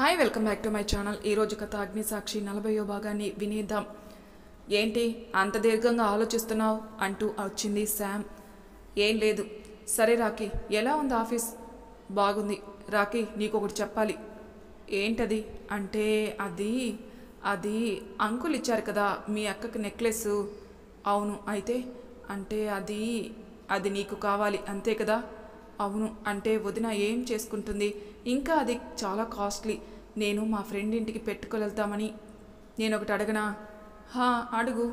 Hi welcome back to my channel. ఈరోజు కథ అగ్నిసాక్షి 40వ భాగాన్ని వినేద్దాం. ఏంటి అంత దీర్ఘంగా ఆలోచిస్తున్నావు అంటూ వచ్చింది శామ్. ఏం లేదు. సరే రాకీ, ఎలా ఉంది ఆఫీస్? బాగుంది. రాకీ, నీకు ఒకటి చెప్పాలి. ఏంటది అంటే అది అది అంకుల్ ఇచ్చారు కదా మీ అక్కకి నెక్లెస్. అవును. అయితే అంటే అది అది నీకు కావాలి అంతే కదా? అవును. అంటే వదిన ఏం చేసుకుంటుంది? ఇంకా అది చాలా కాస్ట్లీ. నేను మా ఫ్రెండ్ ఇంటికి పెట్టుకెళ్తామని. నేను ఒకటి అడగనా? హా, అడుగు.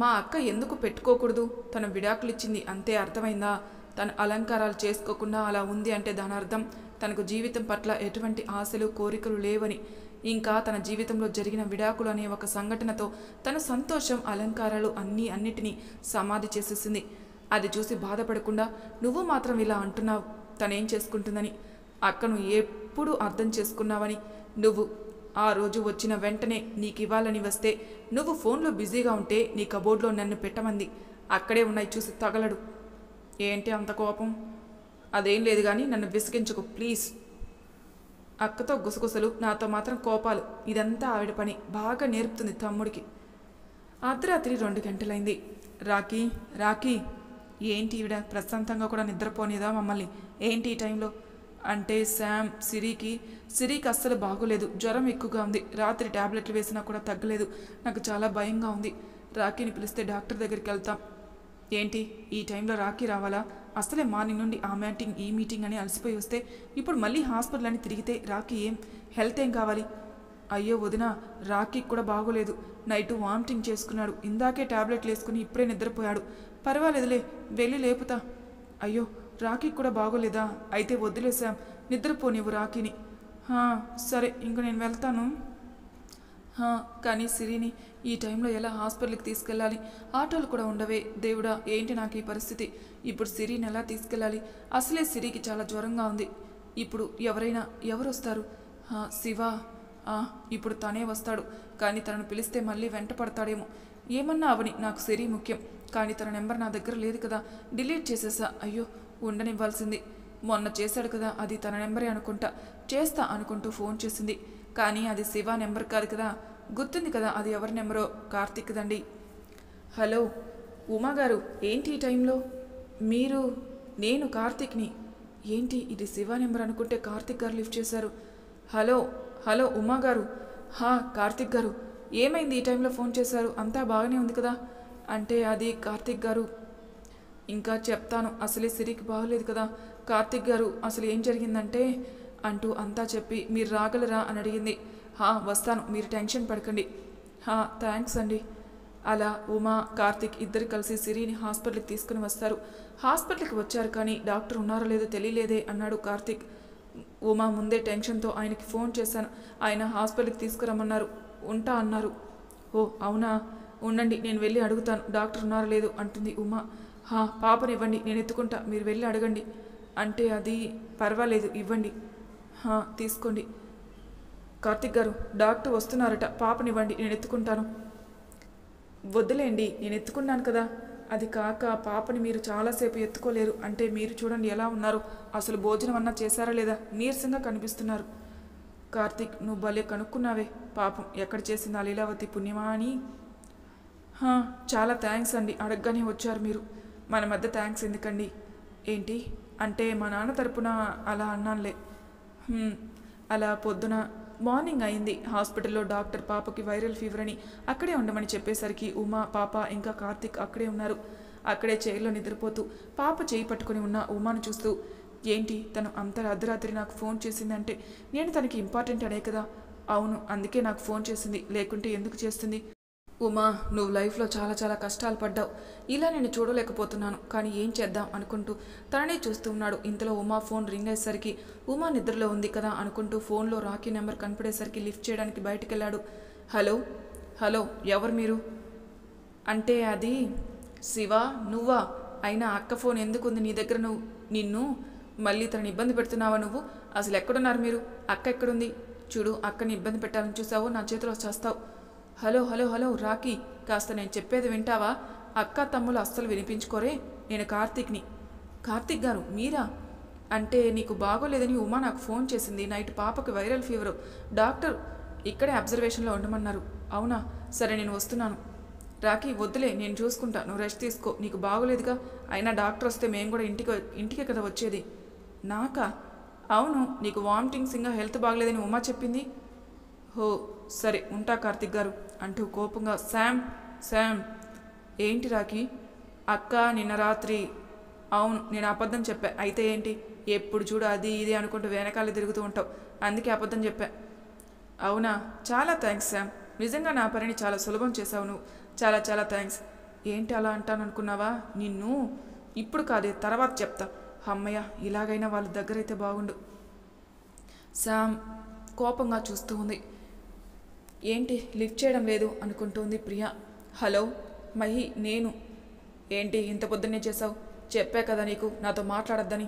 మా అక్క ఎందుకు పెట్టుకోకూడదు? తన విడాకులు ఇచ్చింది అంతే, అర్థమైందా? తన అలంకారాలు చేసుకోకుండా అలా ఉంది అంటే దాని అర్థం తనకు జీవితం పట్ల ఎటువంటి ఆశలు కోరికలు లేవని. ఇంకా తన జీవితంలో జరిగిన విడాకులు అనే ఒక సంఘటనతో తన సంతోషం అలంకారాలు అన్నిటినీ సమాధి చేసేసింది. అది చూసి బాధపడకుండా నువ్వు మాత్రం ఇలా అంటున్నావు తనేం చేసుకుంటుందని. అక్కను ఎప్పుడు అర్థం చేసుకున్నావని. నువ్వు ఆ రోజు వచ్చిన వెంటనే నీకు ఇవ్వాలని వస్తే నువ్వు ఫోన్లో బిజీగా ఉంటే నీ కబోర్డ్లో నన్ను పెట్టమంది. అక్కడే ఉన్నాయి చూసి తగలడు. ఏంటి అంత కోపం? అదేం లేదు కానీ నన్ను విసిగించుకో ప్లీజ్. అక్కతో గుసగుసలు, నాతో మాత్రం కోపాలు. ఇదంతా ఆవిడ పని. బాగా నేర్పుతుంది తమ్ముడికి. అర్ధరాత్రి 2 గంటలైంది. రాకీ రాకీ, ఏంటి ఈవిడ ప్రశాంతంగా కూడా నిద్రపోనేదా మమ్మల్ని? ఏంటి ఈ టైంలో అంటే శామ్, సిరికి అస్సలు బాగోలేదు. జ్వరం ఎక్కువగా ఉంది. రాత్రి ట్యాబ్లెట్లు వేసినా కూడా తగ్గలేదు. నాకు చాలా భయంగా ఉంది. రాకీని పిలిస్తే డాక్టర్ దగ్గరికి వెళ్తాం. ఏంటి ఈ టైంలో రాకీ రావాలా? అసలే మార్నింగ్ నుండి ఆ మీటింగ్ ఈ మీటింగ్ అని అలసిపోయి వస్తే ఇప్పుడు మళ్ళీ హాస్పిటల్ అని తిరిగితే రాకీ హెల్త్ ఏం కావాలి? అయ్యో వదిన, రాకీకి కూడా బాగోలేదు. నైట్ వామిటింగ్ చేసుకున్నాడు. ఇందాకే ట్యాబ్లెట్లు వేసుకుని ఇప్పుడే నిద్రపోయాడు. పర్వాలేదులే, వెళ్ళి లేపుతా. అయ్యో, రాకీకి కూడా బాగోలేదా? అయితే వదిలేసాం, నిద్రపోనివ్వు రాకీని. సరే, ఇంక నేను వెళ్తాను. కానీ సిరిని ఈ టైంలో ఎలా హాస్పిటల్కి తీసుకెళ్ళాలి? ఆటోలు కూడా ఉండవే. దేవుడా, ఏంటి నాకు ఈ పరిస్థితి? ఇప్పుడు సిరిని ఎలా తీసుకెళ్ళాలి? అసలే సిరికి చాలా జ్వరంగా ఉంది. ఇప్పుడు ఎవరు వస్తారు? శివ. ఇప్పుడు తనే వస్తాడు. కానీ తనను పిలిస్తే మళ్ళీ వెంట పడతాడేమో. ఏమన్నా అవని, నాకు సిరి ముఖ్యం. కానీ తన నెంబర్ నా దగ్గర లేదు కదా, డిలీట్ చేసేసా. అయ్యో, ఉండనివ్వాల్సింది. మొన్న చేశాడు కదా, అది తన నెంబరే అనుకుంటా. చేస్తా అనుకుంటూ ఫోన్ చేసింది. కానీ అది శివ నెంబర్ కాదు కదా. గుర్తుంది కదా అది ఎవరి నెంబరో? కార్తీక్ దండి. హలో ఉమా గారు, ఏంటి ఈ టైంలో మీరు? నేను కార్తీక్ని. ఏంటి ఇది శివ నెంబర్ అనుకుంటే కార్తీక్ గారు లిఫ్ట్ చేశారు. హలో హలో ఉమా గారు. కార్తీక్ గారు, ఏమైంది ఈ టైంలో ఫోన్ చేశారు? అంతా బాగానే ఉంది కదా? అంటే అది కార్తీక్ గారు, ఇంకా చెప్తాను. అసలే సిరికి బాగలేదు కదా. కార్తీక్ గారు, అసలు ఏం జరిగిందంటే అంటూ అంతా చెప్పి మీరు రాగలరా అని అడిగింది. వస్తాను, మీరు టెన్షన్ పడకండి. థ్యాంక్స్ అండి. అలా ఉమా, కార్తీక్ ఇద్దరు కలిసి సిరిని హాస్పిటల్కి తీసుకుని వస్తారు. హాస్పిటల్కి వచ్చారు కానీ డాక్టర్ ఉన్నారో లేదో తెలియలేదే అన్నాడు కార్తీక్. ఉమా ముందే టెన్షన్తో ఆయనకి ఫోన్ చేశాను. ఆయన హాస్పిటల్కి తీసుకురమ్మన్నారు. ఉంటా అన్నారు. ఓ అవునా, ఉండండి, నేను వెళ్ళి అడుగుతాను డాక్టర్ ఉన్నారో లేదో అంటుంది ఉమా. పాపనివ్వండి, నేను ఎత్తుకుంటా, మీరు వెళ్ళి అడగండి. అంటే అది పర్వాలేదు, ఇవ్వండి. తీసుకోండి. కార్తీక్ గారు, డాక్టర్ వస్తున్నారట, పాపనివ్వండి, నేను ఎత్తుకుంటాను. వద్దులేండి, నేను ఎత్తుకున్నాను కదా. అది కాక పాపని మీరు చాలాసేపు ఎత్తుకోలేరు. అంటే మీరు చూడండి ఎలా ఉన్నారు. అసలు భోజనం అన్నా చేశారా లేదా? నీరసంగా కనిపిస్తున్నారు. కార్తీక్, నువ్వు భలే కనుక్కున్నావే. పాపం ఎక్కడ చేసింది ఆ లీలావతి పుణ్యమా అని. చాలా థ్యాంక్స్ అండి, అడగగానే వచ్చారు మీరు. మన మధ్య థ్యాంక్స్ ఎందుకండి? ఏంటి అంటే మా నాన్న తరపున అలా అన్నానులే. అలా పొద్దున మార్నింగ్ అయింది. హాస్పిటల్లో డాక్టర్ పాపకి వైరల్ ఫీవర్ అని అక్కడే ఉండమని చెప్పేసరికి ఉమా, పాప ఇంకా కార్తీక్ అక్కడే ఉన్నారు. అక్కడే చైర్లో నిద్రపోతూ పాప చేయి పట్టుకుని ఉన్న ఉమాను చూస్తూ, ఏంటి తను అంత అర్ధరాత్రి నాకు ఫోన్ చేసిందంటే నేను తనకి ఇంపార్టెంట్ అనే కదా. అవును, అందుకే నాకు ఫోన్ చేసింది, లేకుంటే ఎందుకు చేస్తుంది? ఉమా, నువ్వు లైఫ్లో చాలా చాలా కష్టాలు పడ్డావు. ఇలా నేను చూడలేకపోతున్నాను. కానీ ఏం చేద్దాం అనుకుంటూ తననే చూస్తూ ఉన్నాడు. ఇంతలో ఉమా ఫోన్ రింగ్ అయ్యేసరికి ఉమా నిద్రలో ఉంది కదా అనుకుంటూ ఫోన్లో రాకీ నెంబర్ కనపడేసరికి లిఫ్ట్ చేయడానికి బయటికి వెళ్ళాడు. హలో ఎవరు మీరు? అంటే అది శివ, నువ్వా? అయినా అక్క ఫోన్ ఎందుకుంది నీ దగ్గర? నిన్ను మళ్ళీ తనని ఇబ్బంది పెడుతున్నావా నువ్వు? అసలు ఎక్కడున్నారు మీరు? అక్క ఎక్కడుంది? చూడు, అక్కని ఇబ్బంది పెట్టాలని చూసావు, నా చేతిలో చేస్తావు. హలో రాకీ, కాస్త నేను చెప్పేది వింటావా? అక్క తమ్ముళ్ళు అస్సలు వినిపించుకోరే. నేను కార్తీక్ని. కార్తీక్ గారు, మీరా? అంటే నీకు బాగోలేదని ఉమా నాకు ఫోన్ చేసింది. నైట్ పాపకి వైరల్ ఫీవరు. డాక్టర్ ఇక్కడే అబ్జర్వేషన్లో ఉండమన్నారు. అవునా, సరే నేను వస్తున్నాను. రాఖీ వద్దులే, నేను చూసుకుంటా, నువ్వు రెస్ట్ తీసుకో. నీకు బాగోలేదుగా. అయినా డాక్టర్ వస్తే మేము కూడా ఇంటికే కదా వచ్చేది. నాకా? అవును, నీకు వామిటింగ్స్ ఇంకా హెల్త్ బాగలేదని ఉమా చెప్పింది. హో సరే ఉంటా కార్తిక్ గారు అంటూ కోపంగా శామ్ ఏంటి రాఖీ? అక్క నిన్న రాత్రి. అవును, నేను అబద్ధం చెప్పా. అయితే ఏంటి? ఎప్పుడు చూడు అది ఇది అనుకుంటూ వెనకాల తిరుగుతూ ఉంటావు, అందుకే అబద్ధం చెప్పా. అవునా, చాలా థ్యాంక్స్ శామ్. నిజంగా నా పనిని చాలా సులభం చేశావు నువ్వు. చాలా చాలా థ్యాంక్స్. ఏంటి అలా అంటాననుకున్నావా? నిన్ను ఇప్పుడు కాదే, తర్వాత చెప్తా. అమ్మయ్య, ఇలాగైనా వాళ్ళ దగ్గరైతే బాగుండు. శామ్ కోపంగా చూస్తూ ఉంది. ఏంటి లిఫ్ట్ చేయడం లేదు అనుకుంటుంది ప్రియా. హలో మహి, నేను. ఏంటి ఇంత పొద్దున్నే చేసావు? చెప్పా కదా నీకు నాతో మాట్లాడొద్దని.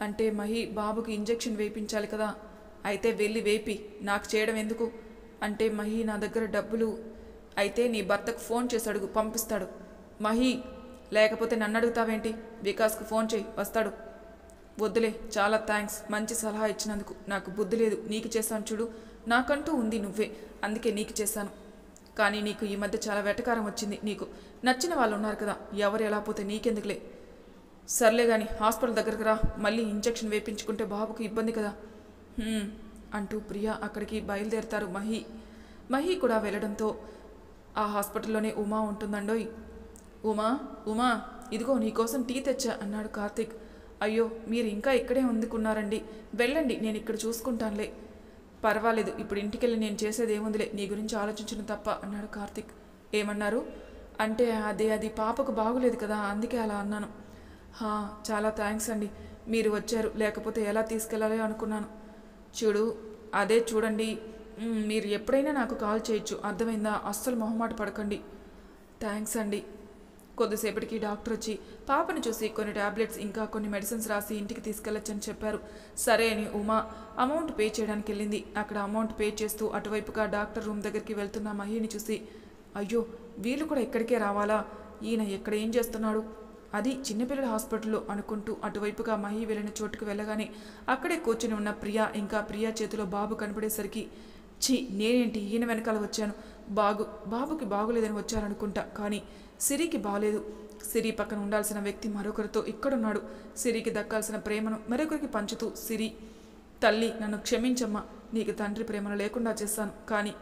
అంటే మహి, బాబుకి ఇంజెక్షన్ వేయించాలి కదా. అయితే వెళ్ళి వేపి నాకు చేయడం ఎందుకు? అంటే మహి, నా దగ్గర డబ్బులు. అయితే నీ భర్తకు ఫోన్ చేసి అడుగు, పంపిస్తాడు. మహి, లేకపోతే నన్ను అడుగుతావేంటి? వికాస్కు ఫోన్ చేయి, వస్తాడు. వద్దులే, చాలా థ్యాంక్స్. మంచి సలహా ఇచ్చినందుకు. నాకు బుద్ధి లేదు. నీకు చేశాను చూడు. నాకంటూ ఉంది నువ్వే, అందుకే నీకు చేశాను. కానీ నీకు ఈ మధ్య చాలా వెటకారం వచ్చింది. నీకు నచ్చిన వాళ్ళు ఉన్నారు కదా, ఎవరు ఎలా పోతే నీకెందుకులే. సర్లే కానీ హాస్పిటల్ దగ్గరకు రా. మళ్ళీ ఇంజెక్షన్ వేయించుకుంటే బాబుకు ఇబ్బంది కదా అంటూ ప్రియా అక్కడికి బయలుదేరతారు. మహి కూడా వెళ్ళడంతో ఆ హాస్పిటల్లోనే ఉమా ఉంటుందండోయ్. ఉమా ఇదిగో నీకోసం టీ తెచ్చా అన్నాడు కార్తీక్. అయ్యో, మీరు ఇంకా ఇక్కడే అందుకున్నారండి. వెళ్ళండి, నేను ఇక్కడ చూసుకుంటానులే. పర్వాలేదు, ఇప్పుడు ఇంటికెళ్ళి నేను చేసేది ఏముందిలే, నీ గురించి ఆలోచించడం తప్ప అన్నాడు కార్తీక్. ఏమన్నారు? అంటే అది పాపకు బాగులేదు కదా, అందుకే అలా అన్నాను. చాలా థ్యాంక్స్ అండి, మీరు వచ్చారు. లేకపోతే ఎలా తీసుకెళ్ళాలి అనుకున్నాను. చూడండి, మీరు ఎప్పుడైనా నాకు కాల్ చేయొచ్చు, అర్థమైందా? అస్సలు మొహమాట పడకండి. థ్యాంక్స్ అండి. కొద్దిసేపటికి డాక్టర్ వచ్చి పాపను చూసి కొన్ని టాబ్లెట్స్ ఇంకా కొన్ని మెడిసిన్స్ రాసి ఇంటికి తీసుకెళ్లొచ్చని చెప్పారు. సరే అని ఉమా అమౌంట్ పే చేయడానికి వెళ్ళింది. అక్కడ అమౌంట్ పే చేస్తూ అటువైపుగా డాక్టర్ రూమ్ దగ్గరికి వెళ్తున్న మహిని చూసి, అయ్యో వీళ్ళు కూడా ఇక్కడికే రావాలా? ఈయన ఎక్కడ ఏం చేస్తున్నాడు? అది చిన్నపిల్లల హాస్పిటల్లో అనుకుంటూ అటువైపుగా మహి వెళ్ళిన చోటుకు వెళ్ళగానే అక్కడే కూర్చుని ఉన్న ప్రియా చేతిలో బాబు కనపడేసరికి, నేనేంటి ఈయన వెనకాల వచ్చాను? బాబుకి బాగులేదని వచ్చారనుకుంటా. కానీ సిరికి బాలేదు. సిరి పక్కన ఉండాల్సిన వ్యక్తి మరొకరితో ఇక్కడున్నాడు. సిరికి దక్కాల్సిన ప్రేమను మరొకరికి పంచుతూ, సిరి తల్లి నన్ను క్షమించమ్మా, నీకు తండ్రి ప్రేమను లేకుండా చేస్తాను. కానీ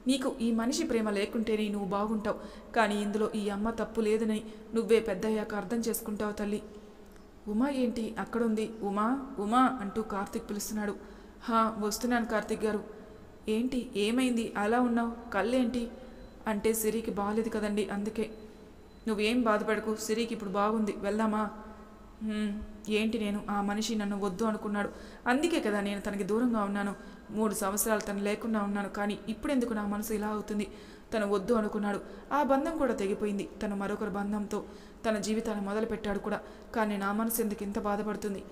నీకు ఈ మనిషి ప్రేమ లేకుంటేనే నువ్వు బాగుంటావు. కానీ ఇందులో ఈ అమ్మ తప్పు లేదని నువ్వే పెద్దయ్యాక అర్థం చేసుకుంటావు తల్లి. ఉమా ఏంటి అక్కడుంది? ఉమా అంటూ కార్తీక్ పిలుస్తున్నాడు. వస్తున్నాను కార్తీక్ గారు. ఏంటి ఏమైంది అలా ఉన్నావు? కళ్ళేంటి? అంటే సిరికి బాగాలేదు కదండి, అందుకే. నువ్వేం బాధపడకు, సిరికి ఇప్పుడు బాగుంది, వెళ్దామా? ఏంటి నేను ఆ మనిషి నన్ను వద్దు అనుకున్నాడు, అందుకే కదా నేను తనకి దూరంగా ఉన్నాను. 3 సంవత్సరాలు తను లేకుండా ఉన్నాను. కానీ ఇప్పుడెందుకు నా మనసు ఇలా అవుతుంది? తను వద్దు అనుకున్నాడు, ఆ బంధం కూడా తెగిపోయింది. తను మరొకరి బంధంతో తన జీవితాన్ని మొదలుపెట్టాడు కూడా. కానీ నా మనసు ఎందుకు ఇంత బాధపడుతుంది?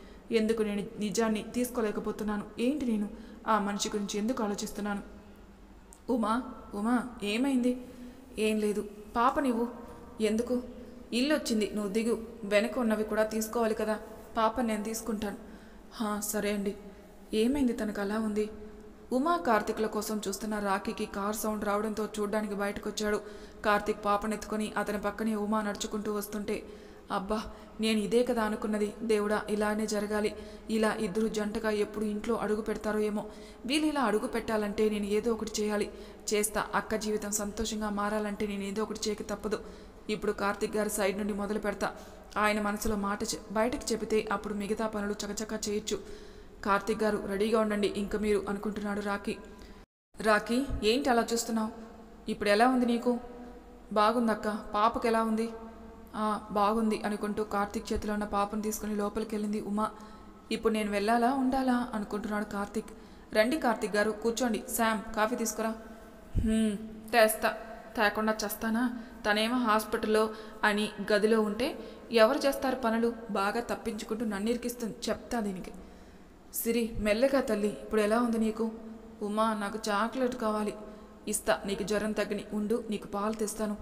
ఎందుకు నేను నిజాన్ని తీసుకోలేకపోతున్నాను? ఏంటి నేను ఆ మనిషి గురించి ఎందుకు ఆలోచిస్తున్నాను? ఉమా ఏమైంది? ఏం లేదు. పాప నువ్వు ఎందుకు? ఇల్లు వచ్చింది, నువ్వు దిగు. వెనక ఉన్నవి కూడా తీసుకోవాలి కదా. పాప నేను తీసుకుంటాను. సరే అండి. ఏమైంది తనకు అలా ఉంది? ఉమా కార్తీక్ల కోసం చూస్తున్న రాఖీకి కార్ సౌండ్ రావడంతో చూడ్డానికి బయటకు వచ్చాడు. కార్తీక్ పాపనెత్తుకొని అతని పక్కనే ఉమా నడుచుకుంటూ వస్తుంటే, అబ్బా నేను ఇదే కదా అనుకున్నది. దేవుడా, ఇలానే జరగాలి. ఇలా ఇద్దరు జంటగా ఎప్పుడు ఇంట్లో అడుగు పెడతారో ఏమో. వీళ్ళు ఇలా అడుగు పెట్టాలంటే నేను ఏదో ఒకటి చేయాలి. చేస్తా. అక్క జీవితం సంతోషంగా మారాలంటే నేను ఏదో ఒకటి చేయక తప్పదు. ఇప్పుడు కార్తీక్ గారి సైడ్ నుండి మొదలు పెడతా. ఆయన మనసులో మాట బయటకు చెబితే అప్పుడు మిగతా పనులు చకచకా చేయొచ్చు. కార్తీక్ గారు రెడీగా ఉండండి ఇంక మీరు అనుకుంటున్నాడు రాఖీ. ఏంటి అలా చూస్తున్నావు? ఇప్పుడు ఎలా ఉంది నీకు? బాగుందక్క. పాపకు ఎలా ఉంది? బాగుంది అనుకుంటూ కార్తీక్ చేతిలో ఉన్న పాపను తీసుకుని లోపలికి వెళ్ళింది ఉమా. ఇప్పుడు నేను వెళ్ళాలా ఉండాలా అనుకుంటున్నాడు కార్తీక్. రండి కార్తీక్ గారు, కూర్చోండి. శామ్ కాఫీ తీసుకురా. తెస్తా. తేకుండా చేస్తానా? తనేమో హాస్పిటల్లో అని గదిలో ఉంటే ఎవరు చేస్తారు పనులు? బాగా తప్పించుకుంటూ నన్ను ఇరికిస్తుంది. చెప్తా దీనికి. సిరి మెల్లగా తల్లి, ఇప్పుడు ఎలా ఉంది నీకు? ఉమా నాకు చాక్లెట్ కావాలి. ఇస్తా. నీకు జ్వరం తగ్గని ఉండు, నీకు పాలు తెస్తాను.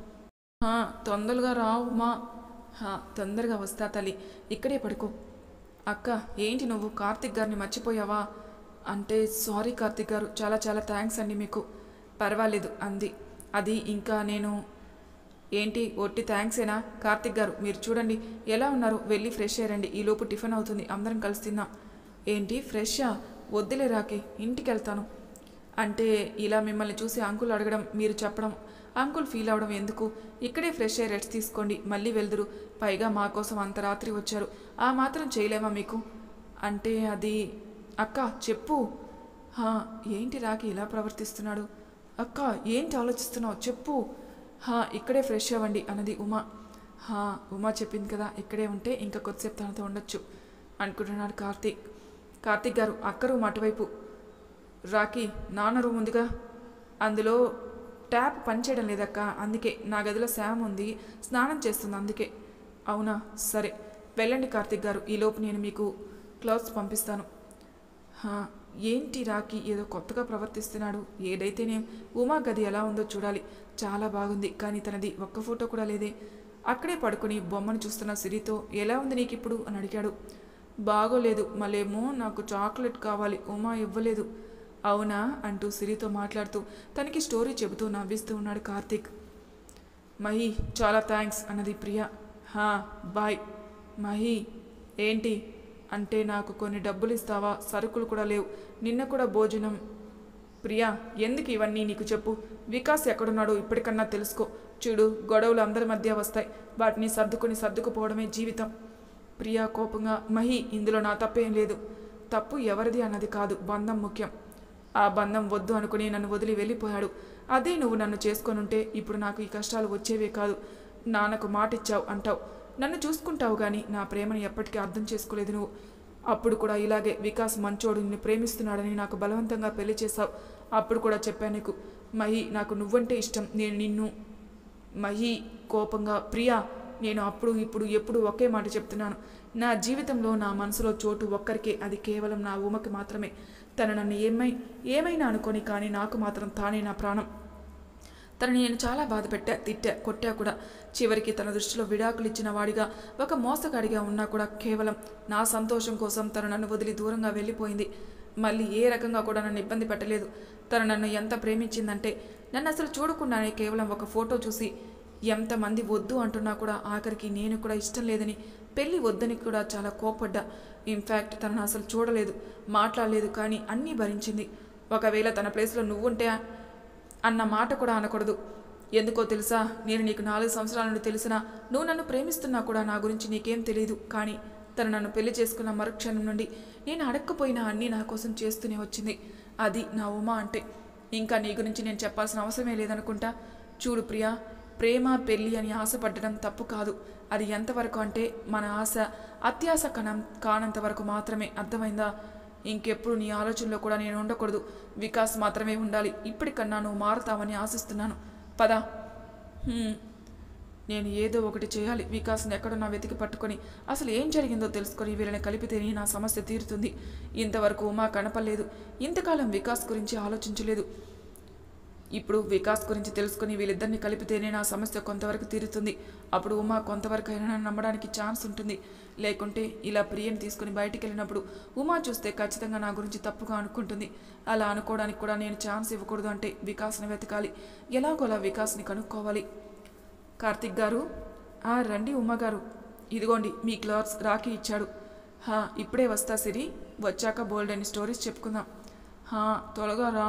తొందరగా రా ఉమా. తొందరగా వస్తా తల్లి, ఇక్కడే పడుకో. అక్క ఏంటి నువ్వు కార్తిక్ గారిని మర్చిపోయావా అంటే సారీ కార్తిక్ గారు, చాలా చాలా థ్యాంక్స్ అండి మీకు. పర్వాలేదు అంది. అది ఇంకా నేను ఏంటి ఒట్టి థ్యాంక్సేనా? కార్తిక్ గారు మీరు చూడండి ఎలా ఉన్నారు, వెళ్ళి ఫ్రెష్ అయ్యారండి, ఈలోపు టిఫిన్ అవుతుంది, అందరం కలిసి తిందాం. ఏంటి ఫ్రెషా? వద్దులే రాకి, ఇంటికి వెళ్తాను. అంటే ఇలా మిమ్మల్ని చూసి అంకుల్ అడగడం, మీరు చెప్పడం, అంకుల్ ఫీల్ అవడం ఎందుకు? ఇక్కడే ఫ్రెష్ అయ్యి రెస్ట్ తీసుకోండి, మళ్ళీ వెళ్దురు. పైగా మా కోసం అంత రాత్రి వచ్చారు, ఆ మాత్రం చేయలేమా మీకు? అంటే అది అక్క చెప్పు. ఏంటి రాకి ఇలా ప్రవర్తిస్తున్నాడు? అక్క ఏంటి ఆలోచిస్తున్నావు చెప్పు. ఇక్కడే ఫ్రెష్ అవ్వండి అన్నది ఉమా. ఉమా చెప్పింది కదా ఇక్కడే ఉంటే ఇంకా కొద్దిసేపు తనతో ఉండొచ్చు అనుకుంటున్నాడు కార్తీక్. కార్తీక్ గారు అక్క రూమ్ అటువైపు, రాకి నాన్న రూమ్ ఉందిగా, అందులో ట్యాప్ పనిచేయడం లేదక్క, అందుకే నా గదిలో శామ్ ఉంది, స్నానం చేస్తుంది అందుకే. అవునా సరే వెళ్ళండి కార్తీక్ గారు, ఈలోపు నేను మీకు క్లాత్స్ పంపిస్తాను. ఏంటి రాకి ఏదో కొత్తగా ప్రవర్తిస్తున్నాడు. ఏదైతేనేం ఉమా గది ఎలా ఉందో చూడాలి. చాలా బాగుంది, కానీ తనది ఒక్క ఫోటో కూడా లేదే. అక్కడే పడుకుని బొమ్మను చూస్తున్న సిరితో ఎలా ఉంది నీకు ఇప్పుడు అని అడిగాడు. బాగోలేదు, మళ్ళేమో నాకు చాక్లెట్ కావాలి, ఉమా ఇవ్వలేదు. అవునా అంటూ సిరితో మాట్లాడుతూ తనకి స్టోరీ చెబుతూ నవ్విస్తూ ఉన్నాడు కార్తీక్. మహి చాలా థ్యాంక్స్ అన్నది ప్రియ. బాయ్. మహి ఏంటి అంటే నాకు కొన్ని డబ్బులు ఇస్తావా, సరుకులు కూడా లేవు, నిన్న కూడా భోజనం. ప్రియా ఎందుకు ఇవన్నీ నీకు చెప్పు, వికాస్ ఎక్కడున్నాడో ఇప్పటికన్నా తెలుసుకో. చూడు గొడవలు అందరి మధ్య వస్తాయి, వాటిని సర్దుకుపోవడమే జీవితం. ప్రియా కోపంగా, మహి ఇందులో నా తప్పేం లేదు, తప్పు ఎవరిది అన్నది కాదు, బంధం ముఖ్యం. ఆ బంధం వద్దు అనుకుని నన్ను వదిలి వెళ్ళిపోయాడు. అదే నువ్వు నన్ను చేసుకొనుంటే ఇప్పుడు నాకు ఈ కష్టాలు వచ్చేవే కాదు. నాన్నకు మాటిచ్చావు అంటావు, నన్ను చూసుకుంటావు కానీ నా ప్రేమను ఎప్పటికీ అర్థం చేసుకోలేదు నువ్వు. అప్పుడు కూడా ఇలాగే వికాస్ మంచోడు, నిన్ను ప్రేమిస్తున్నాడని నాకు బలవంతంగా పెళ్లి చేశావు. అప్పుడు కూడా చెప్పాను నీకు, మహి నాకు నువ్వంటే ఇష్టం, నేను నిన్ను. మహి కోపంగా, ప్రియా నేను అప్పుడు ఇప్పుడు ఎప్పుడు ఒకే మాట చెప్తున్నాను, నా జీవితంలో నా మనసులో చోటు ఒక్కరికే, అది కేవలం నా ఉమకి మాత్రమే. తను నన్ను ఏమైనా అనుకొని, కానీ నాకు మాత్రం తానే నా ప్రాణం. తనని నేను చాలా బాధ పెట్టా, తిట్టా, కొట్టా కూడా. చివరికి తన దృష్టిలో విడాకులు ఇచ్చిన వాడిగా, ఒక మోసగాడిగా ఉన్నా కూడా కేవలం నా సంతోషం కోసం తను నన్ను వదిలి దూరంగా వెళ్ళిపోయింది. మళ్ళీ ఏ రకంగా కూడా నన్ను ఇబ్బంది పెట్టలేదు. తను నన్ను ఎంత ప్రేమించిందంటే నన్ను అసలు చూడకుండానే కేవలం ఒక ఫోటో చూసి ఎంతమంది వద్దు అంటున్నా కూడా ఆఖరికి నేను కూడా ఇష్టం లేదని, పెళ్ళి వద్దని కూడా చాలా కోపడ్డా. ఇన్ఫ్యాక్ట్ తనను అసలు చూడలేదు, మాట్లాడలేదు, కానీ అన్నీ భరించింది. ఒకవేళ తన ప్లేస్లో నువ్వుంటే అన్న మాట కూడా అనకూడదు. ఎందుకో తెలుసా, నేను నీకు 4 సంవత్సరాల నుండి తెలిసినా, నువ్వు నన్ను ప్రేమిస్తున్నా కూడా నా గురించి నీకేం తెలియదు. కానీ తను నన్ను పెళ్లి చేసుకున్న మరుక్షణం నుండి నేను అడక్కపోయినా అన్నీ నా కోసం చేస్తూనే వచ్చింది. అది నా ఉమా అంటే. ఇంకా నీ గురించి నేను చెప్పాల్సిన అవసరమే లేదనుకుంటా. చూడు ప్రియా, ప్రేమ పెళ్ళి అని ఆశపడ్డడం తప్పు కాదు. అది ఎంతవరకు అంటే మన ఆశ అత్యాశ కానంత వరకు మాత్రమే, అర్థమైందా? ఇంకెప్పుడు నీ ఆలోచనలో కూడా నేను ఉండకూడదు, వికాస్ మాత్రమే ఉండాలి. ఇప్పటికన్నా నువ్వు మారుతావని ఆశిస్తున్నాను. పద. నేను ఏదో ఒకటి చేయాలి. వికాస్ని ఎక్కడున్నా వెతికి పట్టుకొని అసలు ఏం జరిగిందో తెలుసుకొని వీళ్ళని కలిపితేనే నా సమస్య తీరుతుంది. ఇంతవరకు ఉమా కనపడలేదు, ఇంతకాలం వికాస్ గురించి ఆలోచించలేదు. ఇప్పుడు వికాస్ గురించి తెలుసుకుని వీళ్ళిద్దరిని కలిపితేనే నా సమస్య కొంతవరకు తీరుతుంది. అప్పుడు ఉమా కొంతవరకు అయినా నమ్మడానికి ఛాన్స్ ఉంటుంది. లేకుంటే ఇలా ప్రియని తీసుకుని బయటికి వెళ్ళినప్పుడు ఉమా చూస్తే ఖచ్చితంగా నా గురించి తప్పుగా అనుకుంటుంది. అలా అనుకోవడానికి కూడా నేను ఛాన్స్ ఇవ్వకూడదు. అంటే వికాస్ని వెతకాలి, ఎలాగోలా వికాస్ని కనుక్కోవాలి. కార్తిక్ గారు, రండి ఉమ్మగారు, ఇదిగోండి మీ క్లాత్స్ రాఖీ ఇచ్చాడు. ఇప్పుడే వస్తా సిరి, వచ్చాక బోల్డ్ అని స్టోరీస్ చెప్పుకుందాం. త్వరగా రా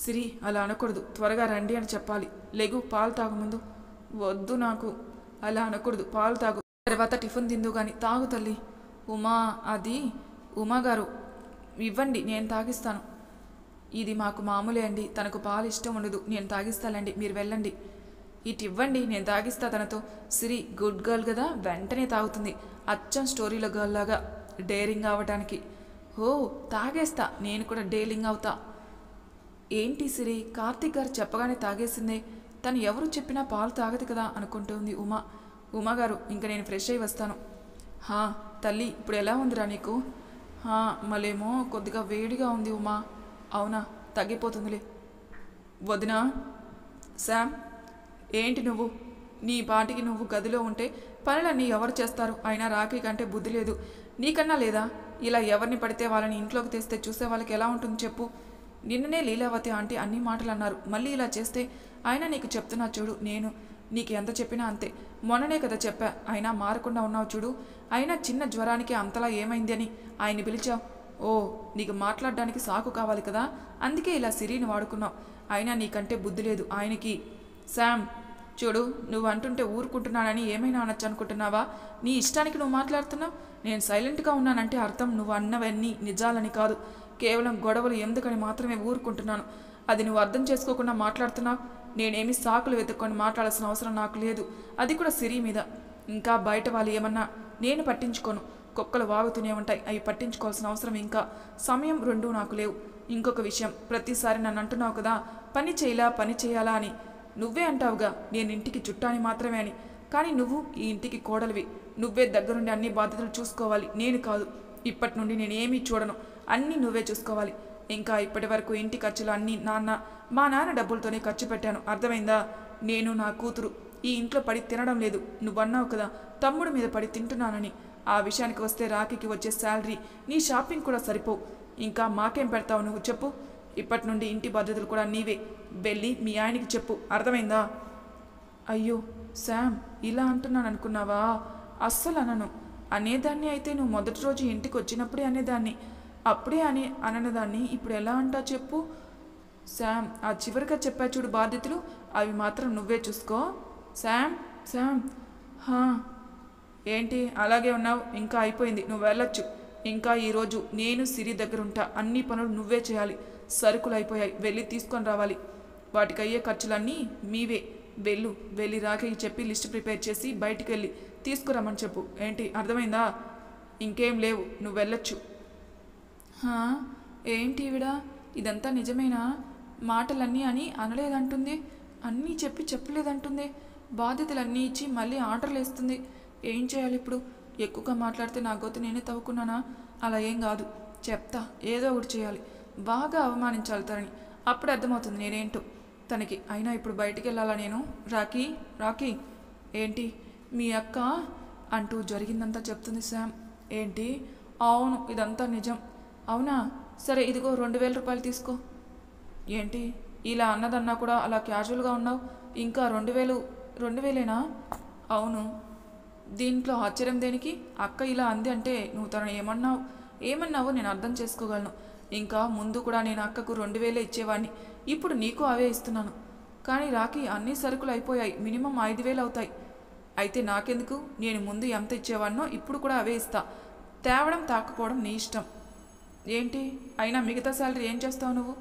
సిరి, అలా అనకూడదు, త్వరగా రండి అని చెప్పాలి. లెగు, పాలు తాగు ముందు. వద్దు, నాకు అలా అనకూడదు, పాలు తాగు, తర్వాత టిఫిన్ తిందు కానీ. తాగు తల్లి. ఉమా, అది ఉమాగారు ఇవ్వండి, నేను తాగిస్తాను. ఇది మాకు మామూలే అండి, తనకు పాలు ఇష్టం ఉండదు, నేను తాగిస్తానండి, మీరు వెళ్ళండి. ఇటు ఇవ్వండి, నేను తాగిస్తా తనతో. సిరి గుడ్ గర్ల్ కదా, వెంటనే తాగుతుంది, అచ్చం స్టోరీలో గర్ల్ లాగా, డేరింగ్ అవ్వటానికి. తాగేస్తా, నేను కూడా డేరింగ్ అవుతా. ఏంటి సిరి, కార్తిక్ గారు చెప్పగానే తాగేసిందే, తను ఎవరు చెప్పినా పాలు తాగదు కదా అనుకుంటుంది ఉమా. ఉమాగారు, ఇంక నేను ఫ్రెష్ అయ్యి వస్తాను. తల్లి, ఇప్పుడు ఎలా ఉందిరా నీకు? మళ్ళేమో కొద్దిగా వేడిగా ఉంది ఉమా. అవునా, తగ్గిపోతుందిలే. వదినా, శామ్, ఏంటి నువ్వు నీ పాటికి నువ్వు గదిలో ఉంటే పనులన్నీ ఎవరు చేస్తారు? అయినా రాఖీ కంటే బుద్ధి లేదు. నీకన్నా లేదా? ఇలా ఎవరిని పడితే వాళ్ళని ఇంట్లోకి తెస్తే చూసే వాళ్ళకి ఎలా ఉంటుంది చెప్పు. నిన్ననే లీలావతి ఆంటీ అన్ని మాటలు అన్నారు. మళ్ళీ ఇలా చేస్తే అయినా నీకు చెప్తున్నా చూడు, నేను నీకు ఎంత చెప్పినా అంతే. మొన్ననే కదా చెప్పా, అయినా మారకుండా ఉన్నావు చూడు. అయినా చిన్న జ్వరానికి అంతలా ఏమైంది అని ఆయన్ని పిలిచావు. ఓ, నీకు మాట్లాడడానికి సాకు కావాలి కదా, అందుకే ఇలా సిరిని వాడుకున్నావు. అయినా నీకంటే బుద్ధి లేదు ఆయనకి. శామ్, చూడు, నువ్వు అంటుంటే ఊరుకుంటున్నానని ఏమైనా అనొచ్చు అనుకుంటున్నావా? నీ ఇష్టానికి నువ్వు మాట్లాడుతున్నావు. నేను సైలెంట్గా ఉన్నానంటే అర్థం నువ్వు అన్నవన్నీ నిజాలని కాదు, కేవలం గొడవలు ఎందుకని మాత్రమే ఊరుకుంటున్నాను. అది నువ్వు అర్థం చేసుకోకుండా మాట్లాడుతున్నావు. నేనేమి సాకులు వెతుక్కొని మాట్లాడాల్సిన అవసరం నాకు లేదు, అది కూడా సిరి మీద. ఇంకా బయట వాళ్ళు ఏమన్నా నేను పట్టించుకోను. కుక్కలు వాగుతూనే ఉంటాయి, అవి పట్టించుకోవాల్సిన అవసరం ఇంకా సమయం రెండూ నాకు లేవు. ఇంకొక విషయం, ప్రతిసారి నన్ను అంటున్నావు కదా పని చేయాలా అని. నువ్వే అంటావుగా నేను ఇంటికి చుట్టాని మాత్రమే అని. కానీ నువ్వు ఈ ఇంటికి కోడలివి. నువ్వే దగ్గరుండి అన్ని బాధ్యతలు చూసుకోవాలి, నేను కాదు. ఇప్పటి నుండి నేనేమీ చూడను, అన్నీ నువ్వే చూసుకోవాలి. ఇంకా ఇప్పటి వరకు ఇంటి ఖర్చులు అన్నీ మా నాన్న డబ్బులతోనే ఖర్చు పెట్టాను, అర్థమైందా? నేను నా కూతురు ఈ ఇంట్లో పడి తినడం లేదు. నువ్వన్నావు కదా తమ్ముడు మీద పడి తింటున్నానని. ఆ విషయానికి వస్తే రాఖీకి వచ్చే శాలరీ నీ షాపింగ్ కూడా సరిపోవు. ఇంకా మాకేం పెడతావు నువ్వు చెప్పు? ఇప్పటి నుండి ఇంటి బాధ్యతలు కూడా నీవే. వెళ్ళి మీ ఆయనకి చెప్పు, అర్థమైందా? అయ్యో శామ్, ఇలా అంటున్నాను అనుకున్నావా? అస్సలు అనను. అనేదాన్ని అయితే నువ్వు మొదటి రోజు ఇంటికి వచ్చినప్పుడే అనేదాన్ని, అప్పుడే అనదాన్ని ఇప్పుడు ఎలా అంటా చెప్పు? శామ్, ఆ చివరిగా చెప్పా చూడు బాధ్యతలు, అవి మాత్రం నువ్వే చూసుకో. శామ్ శామ్ హా, ఏంటి అలాగే ఉన్నావు? ఇంకా అయిపోయింది, నువ్వు వెళ్ళొచ్చు. ఇంకా ఈరోజు నేను సిరి దగ్గర ఉంటా, అన్ని పనులు నువ్వే చేయాలి. సరుకులు అయిపోయాయి, వెళ్ళి తీసుకొని రావాలి. వాటికి అయ్యే ఖర్చులన్నీ మీవే. వెళ్ళి రాఖీకి చెప్పి లిస్ట్ ప్రిపేర్ చేసి బయటికి వెళ్ళి తీసుకురమ్మని చెప్పు. ఏంటి, అర్థమైందా? ఇంకేం లేవు, నువ్వు వెళ్ళొచ్చు. ఏంటి ఈవిడ, ఇదంతా నిజమేనా? మాటలన్నీ అని అనలేదంటుంది, అన్నీ చెప్పలేదంటుంది, బాధ్యతలన్నీ ఇచ్చి మళ్ళీ ఆర్డర్లు వేస్తుంది. ఏం చేయాలి ఇప్పుడు? ఎక్కువగా మాట్లాడితే నా గొంతు నేనే తవ్వుకున్నానా? అలా ఏం కాదు, చెప్తా, ఏదో ఒకటి చేయాలి. బాగా అవమానించాలి తనని, అప్పుడు అర్థమవుతుంది నేనేంటో తనకి. అయినా ఇప్పుడు బయటికి వెళ్ళాలా నేను? రాఖీ ఏంటి మీ అక్క అంటూ జరిగిందంతా చెప్తుంది శామ్. ఏంటి? అవును, ఇదంతా నిజం. అవునా? సరే, ఇదిగో 2000 రూపాయలు తీసుకో. ఏంటి ఇలా అన్నదన్నా కూడా అలా క్యాజువల్గా ఉన్నావు? ఇంకా 2000 అవును. దీంట్లో ఆశ్చర్యం దేనికి? అక్క ఇలా అంది అంటే నువ్వు తనని ఏమన్నావో నేను అర్థం చేసుకోగలను. ఇంకా ముందు కూడా నేను అక్కకు 2000 ఇచ్చేవాడిని, ఇప్పుడు నీకు అవే ఇస్తున్నాను. కానీ రాఖీ, అన్ని సరుకులు అయిపోయాయి, మినిమం 5000 అవుతాయి. అయితే నాకెందుకు? నేను ముందు ఎంత ఇచ్చేవాడినో ఇప్పుడు కూడా అవే ఇస్తా. తేవడం తాకపోవడం నీ ఇష్టం. ఏంటి, అయినా మిగతా శాలరీ ఏం చేస్తావు నువ్వు?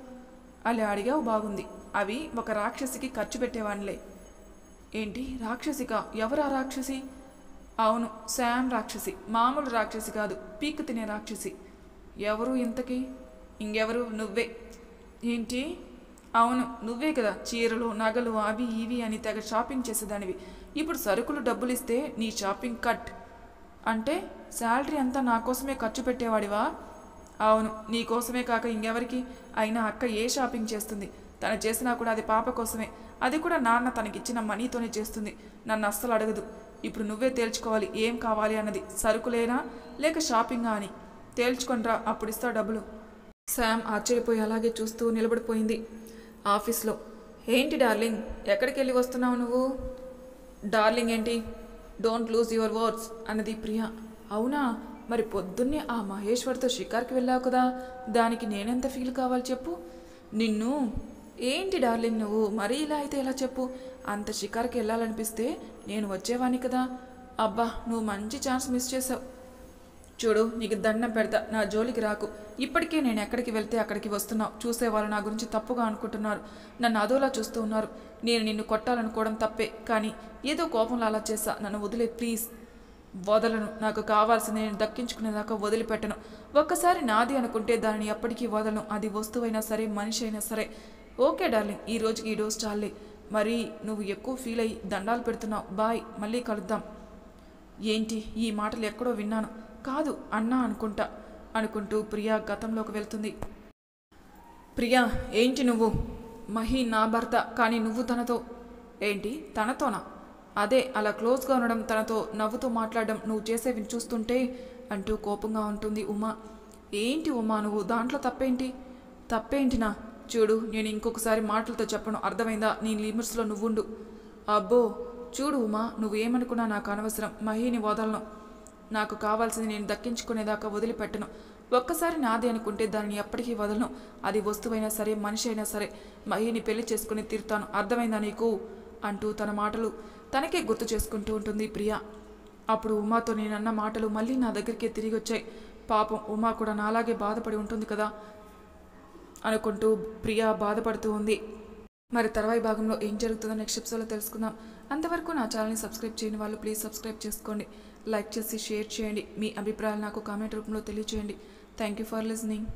అలా అడిగావు, బాగుంది. అవి ఒక రాక్షసికి ఖర్చు పెట్టేవాడిలే. ఏంటి రాక్షసిక? ఎవరా రాక్షసి? అవును, శామ్ రాక్షసి. మామూలు రాక్షసి కాదు, పీక్కు తినే రాక్షసి. ఎవరు ఇంతకీ? ఇంకెవరు, నువ్వే. ఏంటి? అవును, నువ్వే కదా చీరలు నగలు అవి ఇవి అని తెగ షాపింగ్ చేసేదానివి. ఇప్పుడు సరుకులు డబ్బులు ఇస్తే నీ షాపింగ్ కట్. అంటే శాలరీ అంతా నా కోసమే ఖర్చు పెట్టేవాడివా? అవును, నీ కోసమే కాక ఇంకెవరికి? అయినా అక్క ఏ షాపింగ్ చేస్తుంది? తను చేసినా కూడా అది పాప కోసమే. అది కూడా నాన్న తనకిచ్చిన మనీతోనే చేస్తుంది. నన్ను అస్సలు అడగదు. ఇప్పుడు నువ్వే తేల్చుకోవాలి ఏం కావాలి అన్నది. సరుకులేనా లేక షాపింగా అని తేల్చుకొనిరా, అప్పుడు ఇస్తా డబ్బులు. శామ్ ఆశ్చర్యపోయి అలాగే చూస్తూ నిలబడిపోయింది. ఆఫీస్లో, ఏంటి డార్లింగ్, ఎక్కడికి వెళ్ళి వస్తున్నావు నువ్వు? డార్లింగ్ ఏంటి? డోంట్ లూజ్ యువర్ వర్డ్స్ అన్నది ప్రియా. అవునా? మరి పొద్దున్నే ఆ మహేశ్వర్తో షికార్కి వెళ్ళావు కదా, దానికి నేనెంత ఫీల్ కావాలి చెప్పు? నిన్ను. ఏంటి డార్లింగ్ నువ్వు మరీ ఇలా అయితే ఎలా చెప్పు? అంత షికార్కి వెళ్ళాలనిపిస్తే నేను వచ్చేవాణ్ణి కదా. అబ్బా, నువ్వు మంచి ఛాన్స్ మిస్ చేసావు. చూడు, నీకు దండం పెడతా, నా జోలికి రాకు. ఇప్పటికే నేను ఎక్కడికి వెళ్తే అక్కడికి వస్తున్నావు. చూసేవాళ్ళు నా గురించి తప్పుగా అనుకుంటున్నారు, నన్ను అదోలా చూస్తూ ఉన్నారు. నేను నిన్ను కొట్టాలనుకోవడం తప్పే, కానీ ఏదో కోపంలో అలా చేసా. నన్ను వదిలే ప్లీజ్. వదలను. నాకు కావాల్సింది నేను దక్కించుకునేదాకా వదిలిపెట్టను. ఒక్కసారి నాది అనుకుంటే దానిని ఎప్పటికీ వదలను, అది వస్తువైనా సరే మనిషి అయినా సరే. ఓకే డార్లింగ్, ఈ రోజుకి ఈ డోస్ చాలే. మరి నువ్వు ఎక్కువ ఫీల్ అయ్యి దండాలు పెడుతున్నావు. బాయ్, మళ్ళీ కలుద్దాం. ఏంటి, ఈ మాటలు ఎక్కడో విన్నాను. కాదు అన్నా అనుకుంటూ ప్రియా గతంలోకి వెళ్తుంది. ప్రియా, ఏంటి నువ్వు? మహి నా భర్త, కానీ నువ్వు తనతో ఏంటి? తనతోనా? అదే, అలా క్లోజ్గా ఉండడం, తనతో నవ్వుతూ మాట్లాడడం, నువ్వు చేసేవి చూస్తుంటే అంటూ కోపంగా ఉంటుంది ఉమా. ఏంటి ఉమా నువ్వు, దాంట్లో తప్పేంటినా? చూడు, నేను ఇంకొకసారి మాటలతో చెప్పను, అర్థమైందా? నీ లిమిట్స్లో నువ్వుండు. అబ్బో చూడు ఉమా, నువ్వు ఏమనుకున్నా నాకు అనవసరం. మహిని వదలను. నాకు కావాల్సింది నేను దక్కించుకునేదాకా వదిలిపెట్టను. ఒక్కసారి నాది అనుకుంటే దానిని ఎప్పటికీ వదలను. అది వస్తువైనా సరే, మనిషి అయినా సరే. మహిని పెళ్లి చేసుకుని తీరుతాను, అర్థమైందా నీకు? అంటూ తన మాటలు తనకే గుర్తు చేసుకుంటూ ఉంటుంది ప్రియా. అప్పుడు ఉమాతో నేనన్న మాటలు మళ్ళీ నా దగ్గరికే తిరిగి వచ్చాయి. పాపం ఉమా కూడా నాలాగే బాధపడి ఉంటుంది కదా అనుకుంటూ ప్రియా బాధపడుతూ ఉంది. మరి తర్వాయి భాగంలో ఏం జరుగుతుందో నెక్స్ట్ ఎపిసోడ్లో తెలుసుకుందాం. అంతవరకు నా ఛానల్ని సబ్స్క్రైబ్ చేయని వాళ్ళు ప్లీజ్ సబ్స్క్రైబ్ చేసుకోండి. లైక్ చేసి షేర్ చేయండి. మీ అభిప్రాయాలు నాకు కామెంట్ రూపంలో తెలియచేయండి. Thank you for listening.